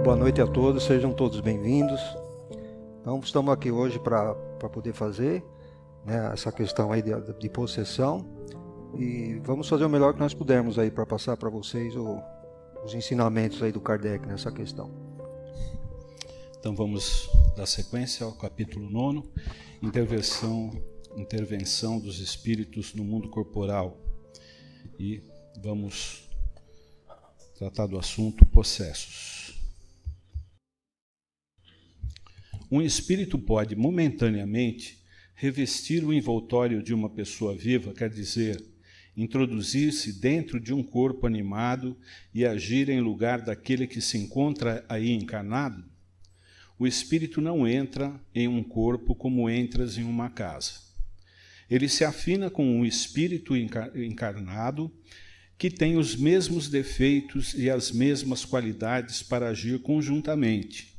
Boa noite a todos, sejam todos bem-vindos. Então, estamos aqui hoje para poder fazer, né, essa questão aí de possessão, e vamos fazer o melhor que nós pudermos aí para passar para vocês os ensinamentos aí do Kardec nessa questão. Então vamos dar sequência ao capítulo 9, intervenção dos espíritos no mundo corporal, e vamos tratar do assunto possessos. Um espírito pode momentaneamente revestir o envoltório de uma pessoa viva, quer dizer, introduzir-se dentro de um corpo animado e agir em lugar daquele que se encontra aí encarnado. O espírito não entra em um corpo como entras em uma casa. Ele se afina com um espírito encarnado que tem os mesmos defeitos e as mesmas qualidades para agir conjuntamente.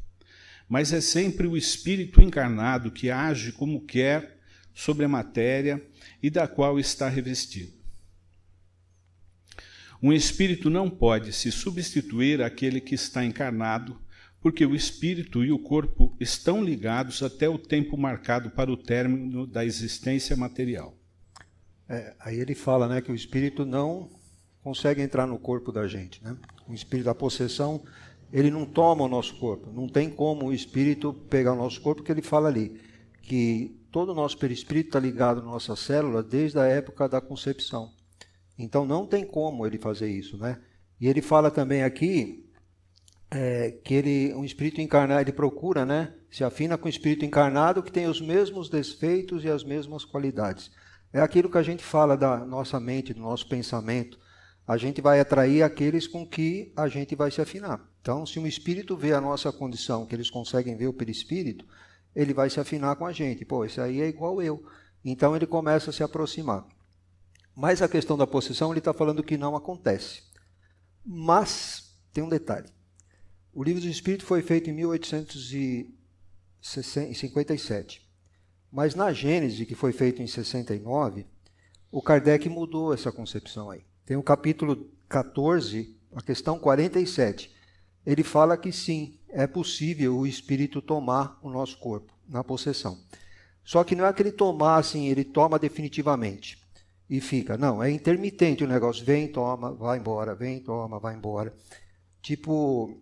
Mas é sempre o espírito encarnado que age como quer sobre a matéria e da qual está revestido. Um espírito não pode se substituir àquele que está encarnado, porque o espírito e o corpo estão ligados até o tempo marcado para o término da existência material. Aí ele fala, né, que o espírito não consegue entrar no corpo da gente, né? O espírito da possessão, ele não toma o nosso corpo. Não tem como o espírito pegar o nosso corpo, porque ele fala ali que todo o nosso perispírito está ligado na nossa célula desde a época da concepção. Então não tem como ele fazer isso, né? E ele fala também aqui que um espírito encarnado, ele procura, né, se afina com o espírito encarnado que tem os mesmos defeitos e as mesmas qualidades. É aquilo que a gente fala da nossa mente, do nosso pensamento. A gente vai atrair aqueles com que a gente vai se afinar. Então, se um espírito vê a nossa condição, que eles conseguem ver o perispírito, ele vai se afinar com a gente. Pô, esse aí é igual eu. Então, ele começa a se aproximar. Mas a questão da possessão, ele está falando que não acontece. Mas, tem um detalhe. O Livro dos Espíritos foi feito em 1857. Mas na Gênese, que foi feito em 69, o Kardec mudou essa concepção aí. Tem o capítulo 14, a questão 47. Ele fala que sim, é possível o espírito tomar o nosso corpo na possessão. Só que não é que ele tomar assim, ele toma definitivamente e fica. Não, é intermitente o negócio. Vem, toma, vai embora, vem, toma, vai embora. Tipo,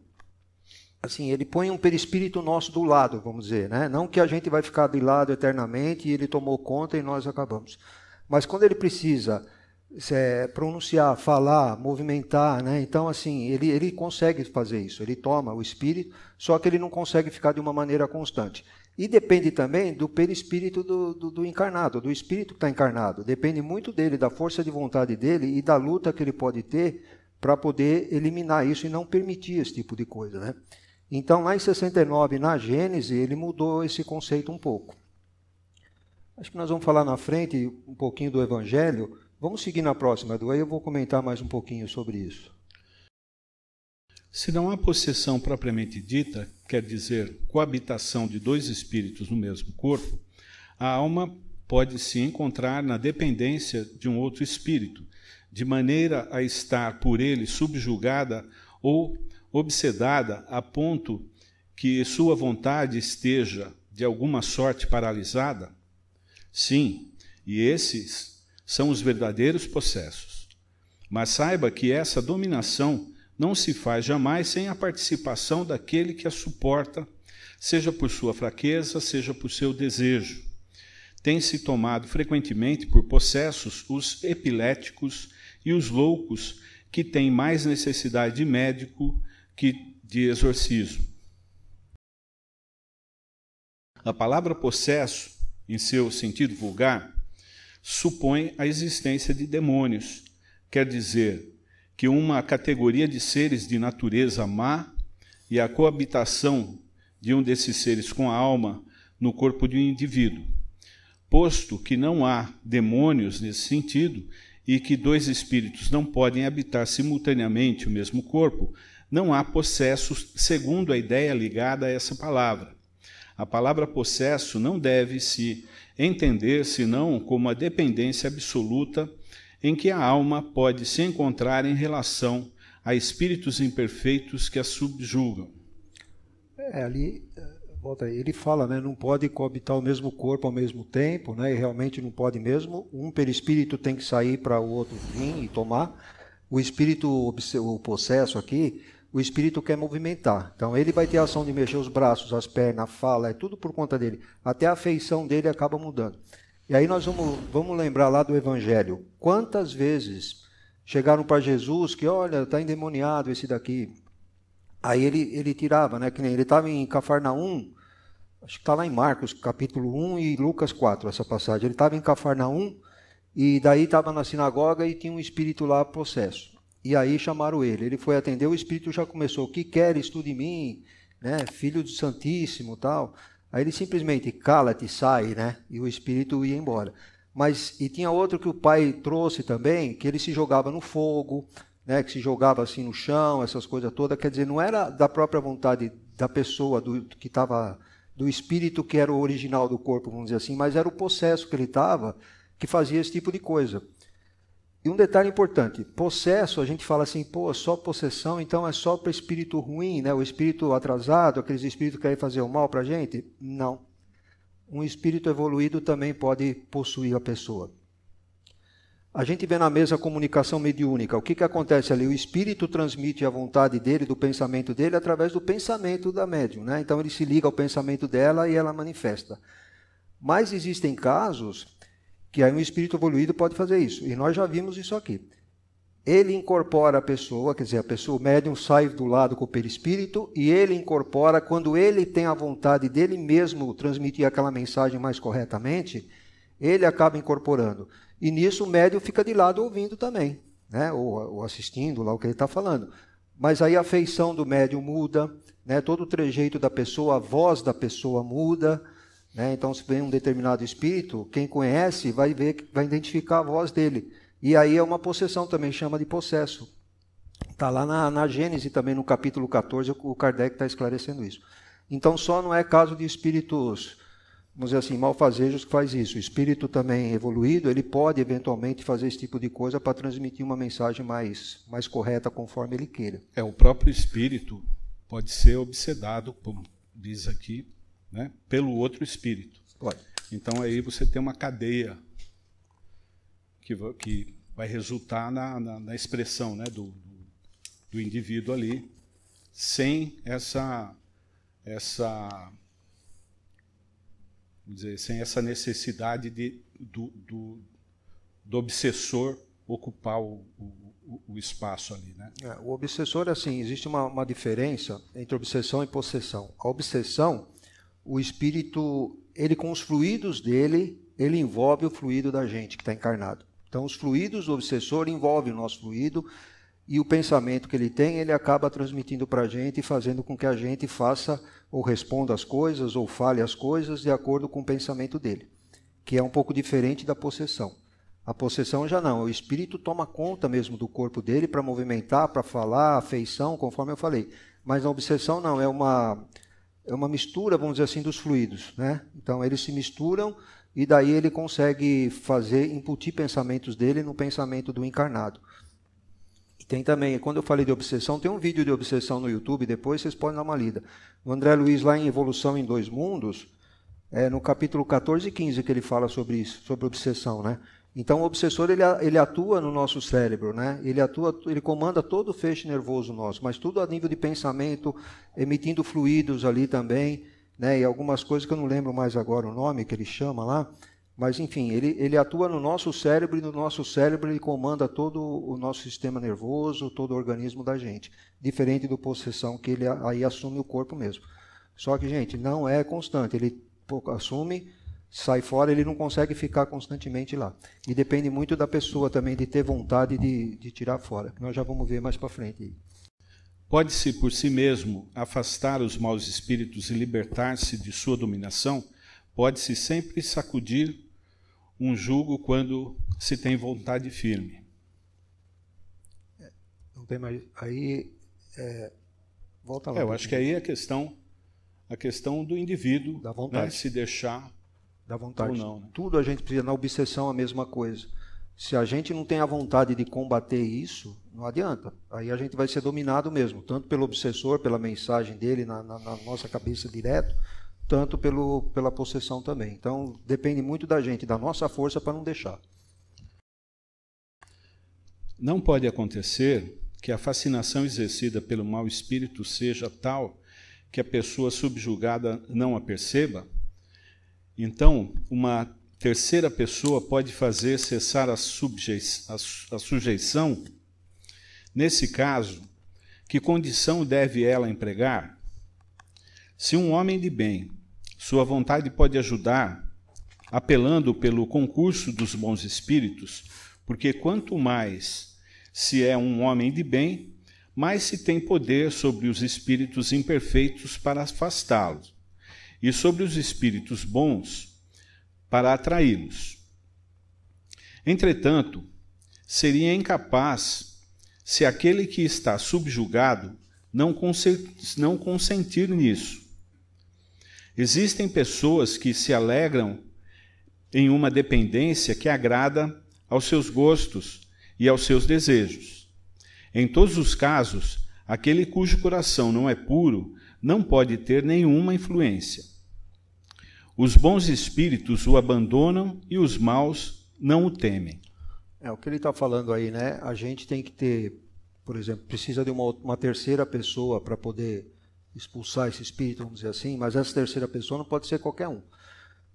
assim, ele põe um perispírito nosso do lado, vamos dizer, né? Não que a gente vai ficar de lado eternamente e ele tomou conta e nós acabamos. Mas quando ele precisa pronunciar, falar, movimentar, né? Então, assim, ele consegue fazer isso. Ele toma o espírito, só que ele não consegue ficar de uma maneira constante. E depende também do perispírito do encarnado, do espírito que está encarnado. Depende muito dele, da força de vontade dele e da luta que ele pode ter para poder eliminar isso e não permitir esse tipo de coisa, né? Então, lá em 69, na Gênese, ele mudou esse conceito um pouco. Acho que nós vamos falar na frente um pouquinho do Evangelho. Vamos seguir na próxima, Edu, aí eu vou comentar mais um pouquinho sobre isso. Se não há possessão propriamente dita, quer dizer, coabitação de dois espíritos no mesmo corpo, a alma pode se encontrar na dependência de um outro espírito, de maneira a estar por ele subjugada ou obsedada a ponto que sua vontade esteja, de alguma sorte, paralisada? Sim, e esses são os verdadeiros possessos. Mas saiba que essa dominação não se faz jamais sem a participação daquele que a suporta, seja por sua fraqueza, seja por seu desejo. Tem-se tomado frequentemente por possessos os epiléticos e os loucos que têm mais necessidade de médico que de exorcismo. A palavra possesso, em seu sentido vulgar, supõe a existência de demônios, quer dizer que uma categoria de seres de natureza má e a coabitação de um desses seres com a alma no corpo de um indivíduo. Posto que não há demônios nesse sentido e que dois espíritos não podem habitar simultaneamente o mesmo corpo, não há possessos segundo a ideia ligada a essa palavra. A palavra possesso não deve se entender senão como a dependência absoluta em que a alma pode se encontrar em relação a espíritos imperfeitos que a subjugam. Ali, volta aí, ele fala, né, não pode coabitar o mesmo corpo ao mesmo tempo, né, e realmente não pode mesmo. Um perispírito tem que sair para o outro vir e tomar. O espírito, o possesso aqui, o espírito quer movimentar. Então ele vai ter a ação de mexer os braços, as pernas, a fala, é tudo por conta dele. Até a feição dele acaba mudando. E aí nós vamos lembrar lá do Evangelho. Quantas vezes chegaram para Jesus que, olha, está endemoniado esse daqui. Aí ele tirava, né? Que nem ele estava em Cafarnaum, acho que está lá em Marcos, capítulo 1 e Lucas 4, essa passagem. Ele estava em Cafarnaum e daí estava na sinagoga e tinha um espírito lá possesso. E aí chamaram ele. Ele foi atender, o espírito já começou, o que queres tu de mim? Né? Filho do Santíssimo, tal. Aí ele simplesmente, cala-te, sai, né? E o espírito ia embora. E tinha outro que o pai trouxe também, que ele se jogava no fogo, né, que se jogava assim no chão, essas coisas todas, quer dizer, não era da própria vontade da pessoa, que estava, do espírito que era o original do corpo, vamos dizer assim, mas era o possesso que ele estava, que fazia esse tipo de coisa. E um detalhe importante, possesso, a gente fala assim, pô, só possessão, então é só para espírito ruim, né, o espírito atrasado, aqueles espíritos que querem fazer o mal para a gente? Não. Um espírito evoluído também pode possuir a pessoa. A gente vê na mesa a comunicação mediúnica. O que acontece ali? O espírito transmite a vontade dele, do pensamento dele, através do pensamento da médium, né? Então ele se liga ao pensamento dela e ela manifesta. Mas existem casos que aí um espírito evoluído pode fazer isso. E nós já vimos isso aqui. Ele incorpora a pessoa, quer dizer, o médium sai do lado com o perispírito e ele incorpora, quando ele tem a vontade dele mesmo transmitir aquela mensagem mais corretamente, ele acaba incorporando. E nisso o médium fica de lado ouvindo também, né? ou assistindo lá o que ele está falando. Mas aí a feição do médium muda, né? Todo o trejeito da pessoa, a voz da pessoa muda, né? Então se vem um determinado espírito, quem conhece vai identificar a voz dele. E aí é uma possessão também, chama de possesso. Está lá na Gênese também, no capítulo 14, o Kardec está esclarecendo isso. Então só não é caso de espíritos, vamos dizer assim, malfazejos que faz isso. O espírito também evoluído, ele pode eventualmente fazer esse tipo de coisa para transmitir uma mensagem mais correta conforme ele queira. O próprio espírito pode ser obsedado, como diz aqui, né, pelo outro espírito. Pode. Então aí você tem uma cadeia que vai resultar na expressão, né, do indivíduo ali, sem sem essa necessidade do obsessor ocupar o espaço ali, né? O obsessor, assim, existe uma diferença entre obsessão e possessão. A obsessão, o espírito, ele com os fluidos dele, ele envolve o fluido da gente que está encarnado. Então, os fluidos do obsessor envolvem o nosso fluido e o pensamento que ele tem, ele acaba transmitindo para a gente e fazendo com que a gente faça ou responda as coisas ou fale as coisas de acordo com o pensamento dele, que é um pouco diferente da possessão. A possessão já não, o espírito toma conta mesmo do corpo dele para movimentar, para falar, a feição, conforme eu falei. Mas na obsessão não, é uma mistura, vamos dizer assim, dos fluidos, né? Então eles se misturam e daí ele consegue incutir pensamentos dele no pensamento do encarnado. E tem também, quando eu falei de obsessão, tem um vídeo de obsessão no YouTube, depois vocês podem dar uma lida. O André Luiz, lá em Evolução em Dois Mundos, no capítulo 14 e 15 que ele fala sobre isso, sobre obsessão, né? Então o obsessor ele atua no nosso cérebro, né? Ele comanda todo o feixe nervoso nosso, mas tudo a nível de pensamento, emitindo fluidos ali também, né? E algumas coisas que eu não lembro mais agora o nome que ele chama lá, mas enfim, ele atua no nosso cérebro e no nosso cérebro ele comanda todo o nosso sistema nervoso, todo o organismo da gente, diferente do possessão que ele aí assume o corpo mesmo. Só que, gente, não é constante, ele assume, sai fora, ele não consegue ficar constantemente lá. E depende muito da pessoa também de ter vontade de tirar fora, que nós já vamos ver mais para frente. Pode-se por si mesmo afastar os maus espíritos e libertar-se de sua dominação? Pode-se sempre sacudir um jugo quando se tem vontade firme? Não tem mais. Aí, volta lá. Eu acho que aí é a questão do indivíduo, da vontade, né, se deixar da vontade. ou não. Né? Tudo a gente precisa, na obsessão a mesma coisa. Se a gente não tem a vontade de combater isso, não adianta. Aí a gente vai ser dominado mesmo, tanto pelo obsessor, pela mensagem dele na nossa cabeça direto, tanto pela possessão também. Então, depende muito da gente, da nossa força para não deixar. Não pode acontecer que a fascinação exercida pelo mau espírito seja tal que a pessoa subjugada não a perceba? Então, uma terceira pessoa pode fazer cessar a sujeição? Nesse caso, que condição deve ela empregar? Se um homem de bem, sua vontade pode ajudar, apelando pelo concurso dos bons espíritos, porque quanto mais se é um homem de bem, mais se tem poder sobre os espíritos imperfeitos para afastá-los, e sobre os espíritos bons para atraí-los. Entretanto, seria incapaz se aquele que está subjugado não consentir nisso. Existem pessoas que se alegram em uma dependência que agrada aos seus gostos e aos seus desejos. Em todos os casos, aquele cujo coração não é puro não pode ter nenhuma influência. Os bons espíritos o abandonam e os maus não o temem. O que ele está falando aí, né? A gente tem que ter, por exemplo, precisa de uma terceira pessoa para poder expulsar esse espírito, vamos dizer assim, mas essa terceira pessoa não pode ser qualquer um.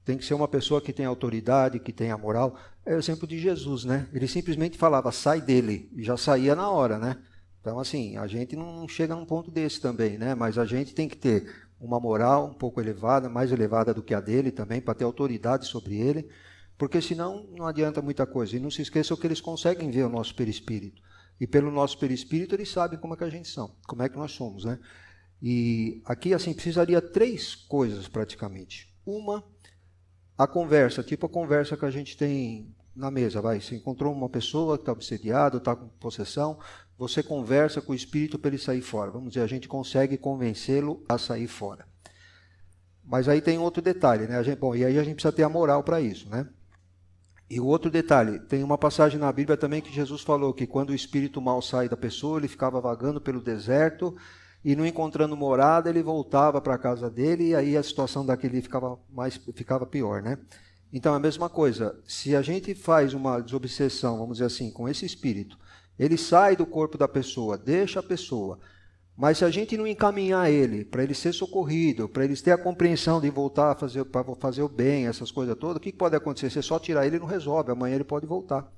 Tem que ser uma pessoa que tenha autoridade, que tenha moral. É o exemplo de Jesus, né? Ele simplesmente falava, sai dele, e já saía na hora, né? Então, assim, a gente não chega num ponto desse também, né? Mas a gente tem que ter uma moral um pouco elevada, mais elevada do que a dele também, para ter autoridade sobre ele, porque senão não adianta muita coisa. E não se esqueçam que eles conseguem ver o nosso perispírito. E pelo nosso perispírito eles sabem como é que a gente são, como é que nós somos, né? E aqui, assim, precisaria 3 coisas praticamente. Uma, a conversa, tipo a conversa que a gente tem na mesa, vai. Você encontrou uma pessoa que está obsediada, está com possessão, você conversa com o espírito para ele sair fora. Vamos dizer, a gente consegue convencê-lo a sair fora. Mas aí tem outro detalhe, né? E aí a gente precisa ter a moral para isso, né? E o outro detalhe, tem uma passagem na Bíblia também que Jesus falou que quando o espírito mal sai da pessoa, ele ficava vagando pelo deserto e não encontrando morada, ele voltava para a casa dele e aí a situação daquele ficava pior, né? Então, a mesma coisa, se a gente faz uma desobsessão, vamos dizer assim, com esse espírito, ele sai do corpo da pessoa, deixa a pessoa, mas se a gente não encaminhar ele, para ele ser socorrido, para ele ter a compreensão de voltar para fazer o bem, essas coisas todas, o que pode acontecer? Você só tirar ele não resolve, amanhã ele pode voltar,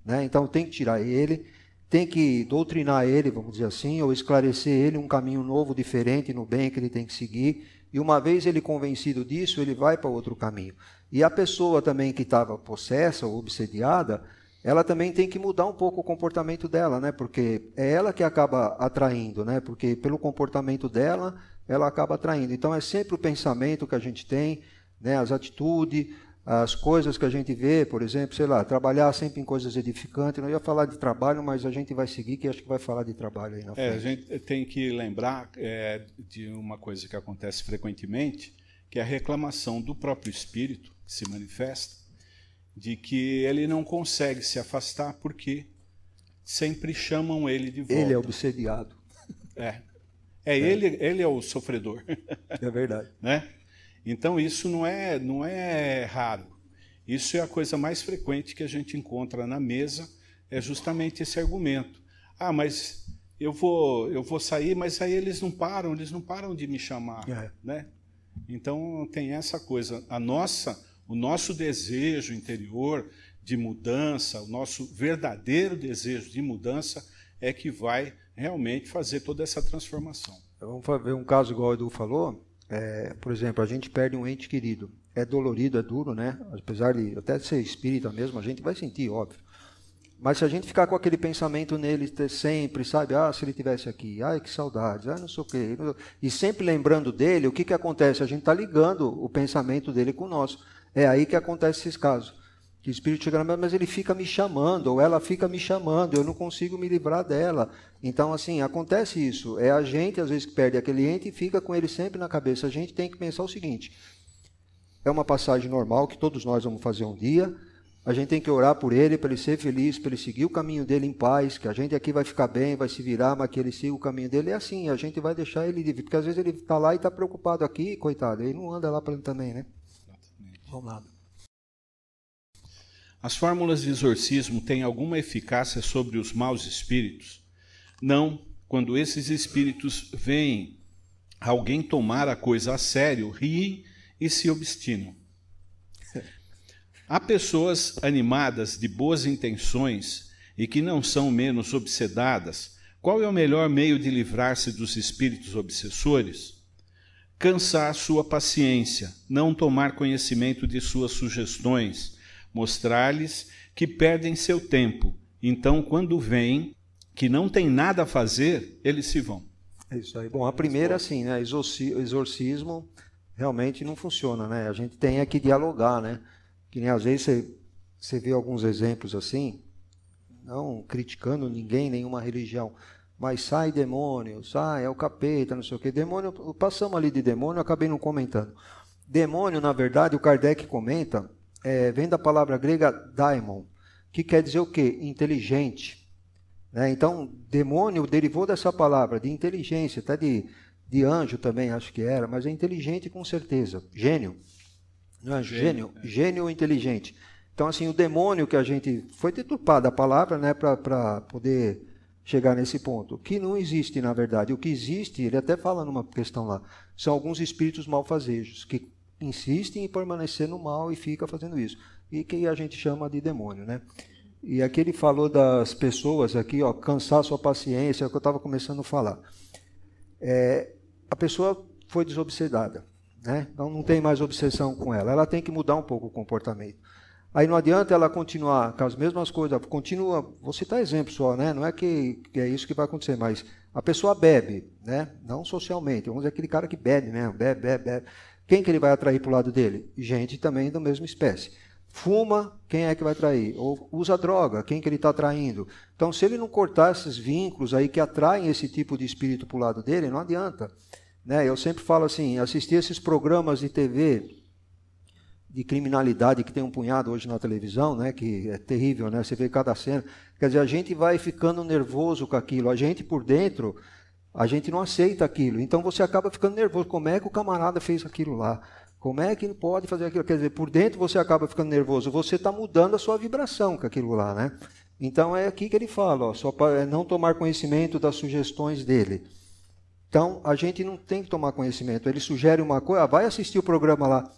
né? Então, tem que tirar ele, tem que doutrinar ele, vamos dizer assim, ou esclarecer ele um caminho novo, diferente, no bem que ele tem que seguir. E uma vez ele convencido disso, ele vai para outro caminho. E a pessoa também que estava possessa ou obsediada, ela também tem que mudar um pouco o comportamento dela, né? Porque é ela que acaba atraindo, né? Porque pelo comportamento dela, ela acaba atraindo. Então é sempre o pensamento que a gente tem, né? As atitudes, as coisas que a gente vê, por exemplo, sei lá, trabalhar sempre em coisas edificantes. Não ia falar de trabalho, mas a gente vai seguir, que acho que vai falar de trabalho aí na frente. A gente tem que lembrar de uma coisa que acontece frequentemente, que é a reclamação do próprio espírito, que se manifesta, de que ele não consegue se afastar porque sempre chamam ele de volta. Ele é obsediado. Ele é o sofredor. É verdade. Né? Então, isso não é raro. Isso é a coisa mais frequente que a gente encontra na mesa, é justamente esse argumento. Mas eu vou sair, mas aí eles não param de me chamar. Né? Então, tem essa coisa. O nosso desejo interior de mudança, o nosso verdadeiro desejo de mudança é que vai realmente fazer toda essa transformação. Vamos ver um caso igual o Edu falou. Por exemplo, a gente perde um ente querido. É dolorido, é duro, né? Apesar de até ser espírita mesmo, a gente vai sentir, óbvio. Mas se a gente ficar com aquele pensamento nele sempre, sabe? Se ele estivesse aqui, que saudades, não sei o quê. E sempre lembrando dele, o que acontece? A gente está ligando o pensamento dele com o nosso. É aí que acontece esses casos. Que o espírito chega na mesa, mas ele fica me chamando, ou ela fica me chamando, eu não consigo me livrar dela. Então, assim, acontece isso. É a gente, às vezes, que perde aquele ente e fica com ele sempre na cabeça. A gente tem que pensar o seguinte: é uma passagem normal que todos nós vamos fazer um dia. a gente tem que orar por ele, para ele ser feliz, para ele seguir o caminho dele em paz, que a gente aqui vai ficar bem, vai se virar, mas que ele siga o caminho dele. É assim, a gente vai deixar ele livre, porque às vezes ele está lá e está preocupado aqui, coitado, ele não anda lá para ele também, né? Exatamente. Vamos lá. As fórmulas de exorcismo têm alguma eficácia sobre os maus espíritos? Não, quando esses espíritos veem alguém tomar a coisa a sério, riem e se obstinam. Há pessoas animadas de boas intenções e que não são menos obsedadas. Qual é o melhor meio de livrar-se dos espíritos obsessores? Cansar sua paciência, não tomar conhecimento de suas sugestões, mostrar-lhes que perdem seu tempo. Então, quando veem que não tem nada a fazer, eles se vão. É isso aí. Bom, a primeira, assim, né? Exorcismo realmente não funciona, né? A gente tem que dialogar, né? Que nem às vezes você vê alguns exemplos assim, não criticando ninguém, nenhuma religião, mas sai demônio, sai, é o capeta, não sei o quê. Demônio, passamos ali de demônio, eu acabei não comentando. Demônio, na verdade, o Kardec comenta, vem da palavra grega daimon, que quer dizer o quê? Inteligente. Né? Então, demônio derivou dessa palavra, de inteligência, até de anjo também, acho que era, mas é inteligente com certeza. Gênio. Não é? Gênio inteligente. Então, assim, o demônio que a gente... Foi deturpada a palavra, né, para poder chegar nesse ponto. Que não existe, na verdade. O que existe, ele até fala numa questão lá, são alguns espíritos malfazejos, que insistem em permanecer no mal e fica fazendo isso. E que a gente chama de demônio, né? E aqui ele falou das pessoas aqui, ó, cansar sua paciência, é o que eu estava começando a falar. A pessoa foi desobsedada, né? Então não tem mais obsessão com ela. Ela tem que mudar um pouco o comportamento. Aí não adianta ela continuar com as mesmas coisas. Continua, vou citar exemplo só, né? Não é que é isso que vai acontecer, mas a pessoa bebe, né? Não socialmente. Vamos dizer aquele cara que bebe mesmo, bebe. Quem que ele vai atrair para o lado dele? Gente também da mesma espécie. Fuma, quem é que vai atrair? Ou usa droga, quem que ele está atraindo? Então, se ele não cortar esses vínculos aí que atraem esse tipo de espírito para o lado dele, não adianta. Né? Eu sempre falo assim, assistir esses programas de TV de criminalidade que tem um punhado hoje na televisão, né? Que é terrível, né? Você vê cada cena. Quer dizer, a gente vai ficando nervoso com aquilo. A gente, por dentro, a gente não aceita aquilo. Então, você acaba ficando nervoso. Como é que o camarada fez aquilo lá? Como é que ele pode fazer aquilo? Quer dizer, por dentro você acaba ficando nervoso. Você está mudando a sua vibração com aquilo lá, né? Então, é aqui que ele fala, ó, só para não tomar conhecimento das sugestões dele. Então, a gente não tem que tomar conhecimento. Ele sugere uma coisa, vai assistir o programa lá.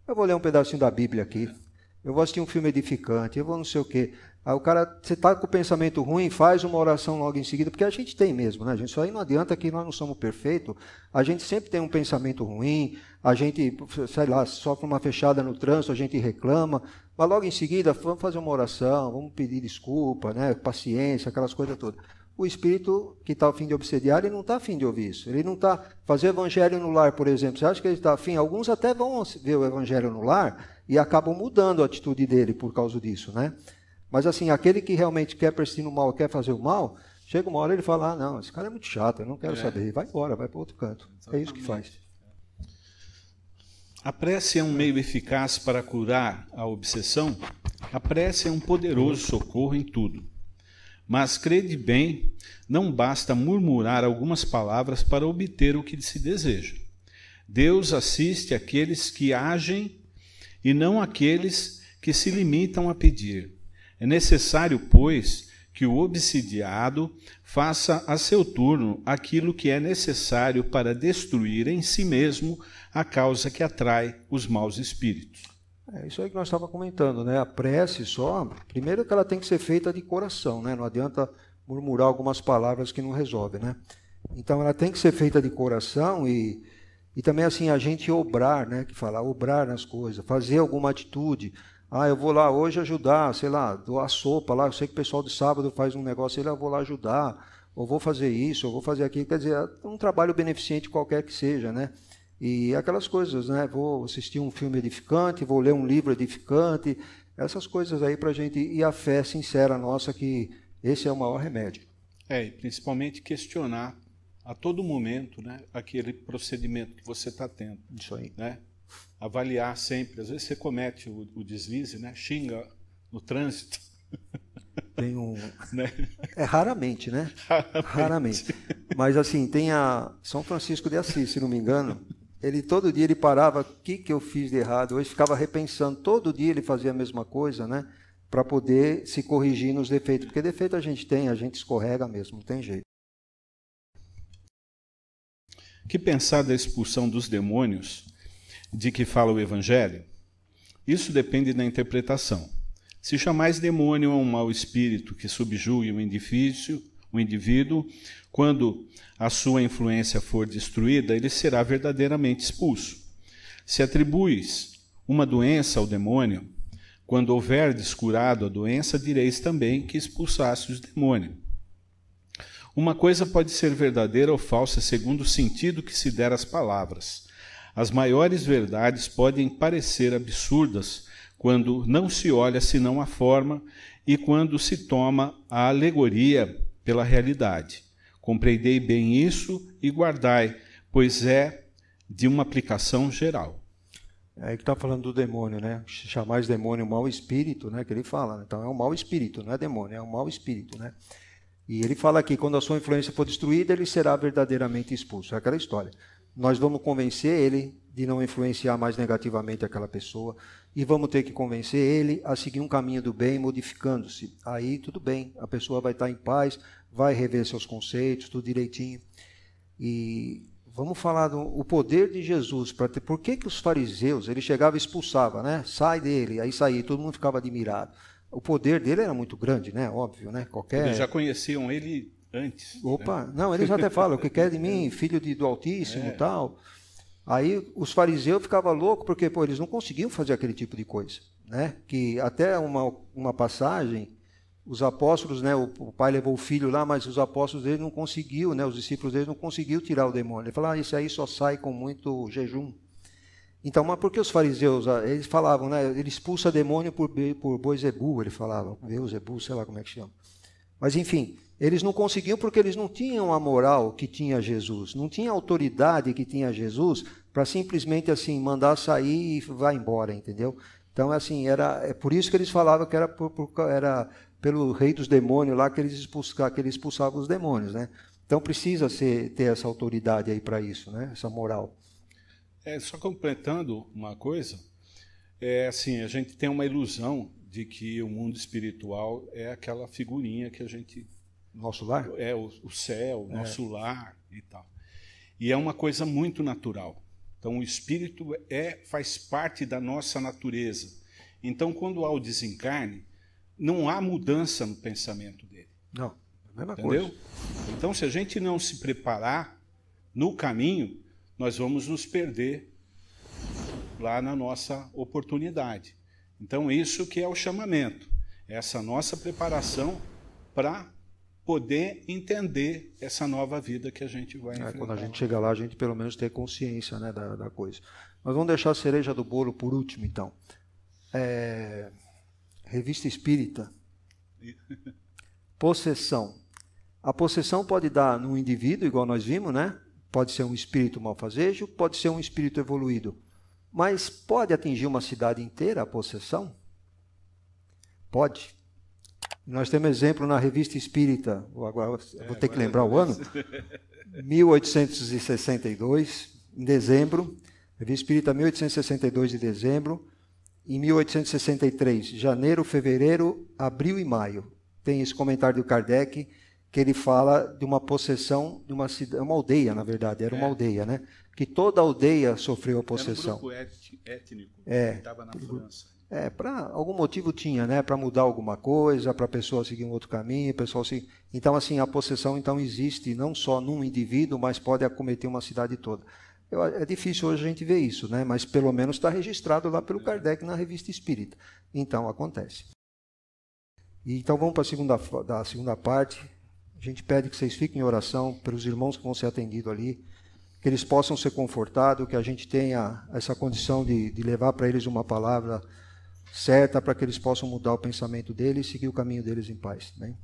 Eu vou ler um pedacinho da Bíblia aqui. Eu vou assistir um filme edificante, eu vou não sei o quê. Aí o cara, você está com o pensamento ruim, faz uma oração logo em seguida, porque a gente tem mesmo, né, gente? Isso aí não adianta que nós não somos perfeitos. A gente sempre tem um pensamento ruim, a gente, sei lá, sofre uma fechada no trânsito, a gente reclama, mas logo em seguida, vamos fazer uma oração, vamos pedir desculpa, né, paciência, aquelas coisas todas. O espírito que está a fim de obsediar, ele não está a fim de ouvir isso. Ele não está... Fazer evangelho no lar, por exemplo, você acha que ele está a fim? Alguns até vão ver o evangelho no lar e acabam mudando a atitude dele por causa disso, né? Mas assim, aquele que realmente quer persistir no mal, quer fazer o mal, chega uma hora ele fala, não, esse cara é muito chato, eu não quero saber. E vai embora, vai para outro canto. Exatamente. É isso que faz. A prece é um meio eficaz para curar a obsessão? A prece é um poderoso socorro em tudo. Mas, crede bem, não basta murmurar algumas palavras para obter o que se deseja. Deus assiste aqueles que agem e não aqueles que se limitam a pedir. É necessário, pois, que o obsidiado faça a seu turno aquilo que é necessário para destruir em si mesmo a causa que atrai os maus espíritos. É isso aí que nós estávamos comentando, né? A prece só, primeiro que ela tem que ser feita de coração, né? Não adianta murmurar algumas palavras que não resolvem, né? Então ela tem que ser feita de coração e também assim a gente obrar, né? Que fala, obrar nas coisas, fazer alguma atitude. Ah, eu vou lá hoje ajudar, sei lá, doar sopa lá, eu sei que o pessoal de sábado faz um negócio, eu vou lá ajudar, ou vou fazer isso, ou vou fazer aquilo, quer dizer, é um trabalho beneficente qualquer que seja, né? E aquelas coisas, né? Vou assistir um filme edificante, vou ler um livro edificante, essas coisas aí para a gente, e a fé sincera nossa que esse é o maior remédio. E principalmente questionar a todo momento, né, aquele procedimento que você está tendo. Isso aí. Né? avaliar sempre. Às vezes você comete o deslize, né? Xinga no trânsito. Tem um... Né? É raramente, né? Raramente. Mas assim, tem a São Francisco de Assis, se não me engano. Ele todo dia ele parava, o que eu fiz de errado? Hoje ficava repensando, todo dia ele fazia a mesma coisa, né? Para poder se corrigir nos defeitos. Porque defeito a gente tem, a gente escorrega mesmo, não tem jeito. Que pensar da expulsão dos demônios de que fala o Evangelho? Isso depende da interpretação. Se chamais demônio a um mau espírito que subjugue um indivíduo, quando a sua influência for destruída, ele será verdadeiramente expulso. Se atribuis uma doença ao demônio, quando houverdes curado a doença, direis também que expulsastes o demônio. Uma coisa pode ser verdadeira ou falsa segundo o sentido que se der às palavras. As maiores verdades podem parecer absurdas quando não se olha senão a forma e quando se toma a alegoria pela realidade. Compreendei bem isso e guardai, pois é de uma aplicação geral. É aí que está falando do demônio, né? Chamar esse demônio mau espírito, né? Que ele fala. Né? Então é um mau espírito, não é demônio, é um mau espírito, né? E ele fala aqui, quando a sua influência for destruída, ele será verdadeiramente expulso. É aquela história. Nós vamos convencer ele de não influenciar mais negativamente aquela pessoa e vamos ter que convencer ele a seguir um caminho do bem, modificando-se. Aí tudo bem, a pessoa vai estar em paz, vai rever seus conceitos, tudo direitinho. E vamos falar do poder de Jesus. Por que os fariseus, ele chegava e expulsava, né? Sai dele, aí saía, todo mundo ficava admirado. O poder dele era muito grande, né? Óbvio, né? Eles já conheciam ele antes. Opa, né? Não, ele já até fala, o que quer de mim, filho do Altíssimo e tal. Aí os fariseus ficavam loucos, porque eles não conseguiam fazer aquele tipo de coisa. Né? Que até uma passagem, os apóstolos, né? O pai levou o filho lá, mas os apóstolos dele não conseguiu, né? Os discípulos dele não conseguiu tirar o demônio. Ele falou, isso aí só sai com muito jejum. Então, mas por que os fariseus, eles falavam, né? Ele expulsa demônio por Boizebu, ele falava, Beuzebu, sei lá como é que chama. Mas enfim, eles não conseguiam porque eles não tinham a moral que tinha Jesus, não tinha a autoridade que tinha Jesus para simplesmente assim mandar sair e vai embora, entendeu? Então, assim, é por isso que eles falavam que era pelo rei dos demônios lá que ele expulsava os demônios, né? Então precisa ter essa autoridade aí para isso, né? Essa moral. Só completando uma coisa, assim, a gente tem uma ilusão de que o mundo espiritual é aquela figurinha que a gente... Nosso lar? É o céu, o nosso lar e tal. E é uma coisa muito natural. Então, o espírito faz parte da nossa natureza. Então, quando há o desencarne, não há mudança no pensamento dele. Não, é a mesma entendeu? Coisa. Então, se a gente não se preparar no caminho, nós vamos nos perder lá na nossa oportunidade. Então, isso que é o chamamento, essa nossa preparação para poder entender essa nova vida que a gente vai enfrentar. Quando a gente chega lá, a gente pelo menos tem consciência, né, da coisa. Mas vamos deixar a cereja do bolo por último, então. Revista Espírita. Possessão. A possessão pode dar num indivíduo, igual nós vimos, né? Pode ser um espírito malfazejo, pode ser um espírito evoluído. Mas pode atingir uma cidade inteira a possessão? Pode. Nós temos exemplo na Revista Espírita, vou ter que lembrar o ano, 1862, em dezembro, Revista Espírita 1862 de dezembro, em 1863, janeiro, fevereiro, abril e maio. Tem esse comentário do Kardec, que ele fala de uma possessão de uma cidade, uma aldeia, na verdade, era uma aldeia, né? Que toda a aldeia sofreu a possessão. Era um grupo étnico que estava na França. Para algum motivo tinha, né? Para mudar alguma coisa, para a pessoa seguir um outro caminho, Então, assim, a possessão então existe não só num indivíduo, mas pode acometer uma cidade toda. É difícil hoje a gente ver isso, né? Mas pelo menos está registrado lá pelo Kardec na Revista Espírita. Então, acontece. Então, vamos para a segunda parte. A gente pede que vocês fiquem em oração pelos irmãos que vão ser atendidos ali, que eles possam ser confortados, que a gente tenha essa condição de levar para eles uma palavra certa para que eles possam mudar o pensamento deles e seguir o caminho deles em paz. Né?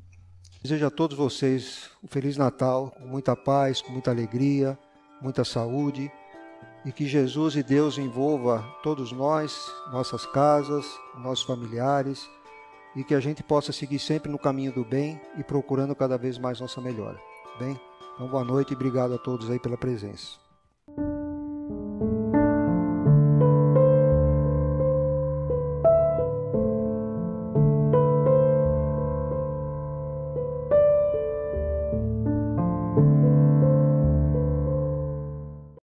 Desejo a todos vocês um Feliz Natal, com muita paz, com muita alegria, muita saúde e que Jesus e Deus envolva todos nós, nossas casas, nossos familiares, e que a gente possa seguir sempre no caminho do bem e procurando cada vez mais nossa melhora. Bem? Então, boa noite e obrigado a todos aí pela presença.